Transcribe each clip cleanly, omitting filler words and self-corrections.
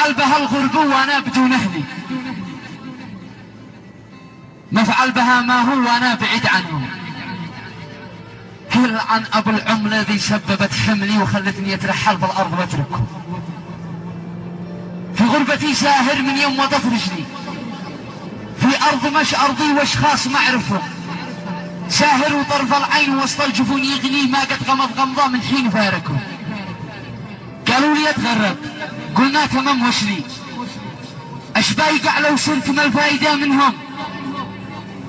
مفعل بها الغرب وانا بدون اهلي، مفعل بها ما هو وانا بعيد عنه. هل عن ابو العم الذي سببت حملي وخلتني اترحل بالارض واتركه. في غربتي ساهر من يوم وضف رجلي، في ارض مش ارضي واشخاص ما اعرفهم. ساهر وطرف العين وسط الجفون يغني، ما قد غمض غمضه من حين فارقه. قالوا لي اتغرب، قلنا تمام وش لي. اش بايقع لو صرت ما الفايده منهم.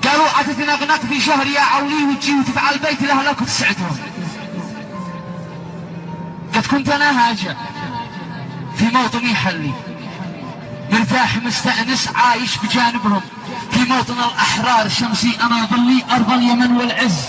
قالوا عتتنغنق في شهر يا عولي وتجي وتفعل بيت لاهلك وتسعدهم. قد كنت انا هاجع في موطني حلي، مرتاح مستأنس عايش بجانبهم. في موطن الأحرار شمسي أنا ظلي، أرض اليمن والعز.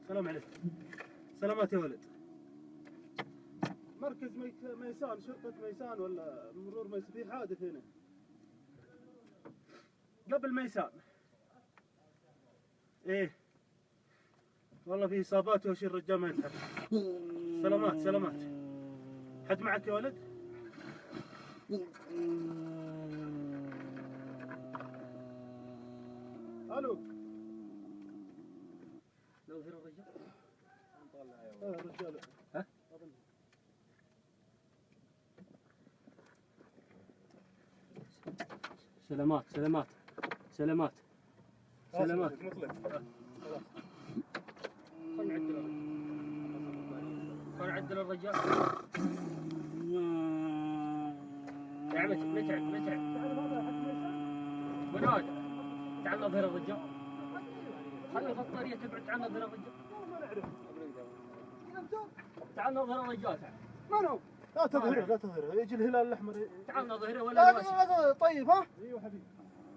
السلام عليكم. سلامات يا ولد. مركز ميسان، شرطة ميسان ولا مرور ميسان؟ في حادث هنا قبل ميسان. ايه والله في اصابات واشيل الرجال ما يتحرك. سلامات سلامات. حد معك يا ولد؟ الو. لو غير الرجال نطلع يا الرجال. ها؟ سلامات سلامات سلامات سلامات. خل نعدل الرجال. يا عمي متعب متعب. من هذا؟ تعال نظهر الرجال. خلي البطارية تبعد. تعال نظهر الرجال. تعال نظهر الرجال. من هو؟ لا تظهره لا تظهره، يجي الهلال الاحمر. تعال نظهره ولا لا طيب ها؟ ايوه حبيبي.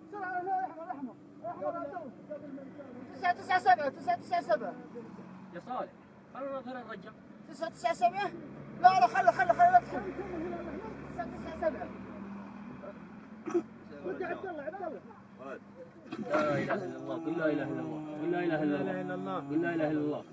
بسرعة الاحمر الاحمر الاحمر 997 997 يا صالح خلنا نظهر الرجال. 997 لا لا خله لا تدخل 997. ودي عبد الله عبد الله. لا اله الا الله. قل لا اله الا الله. قل لا اله الا الله. قل لا اله الا الله.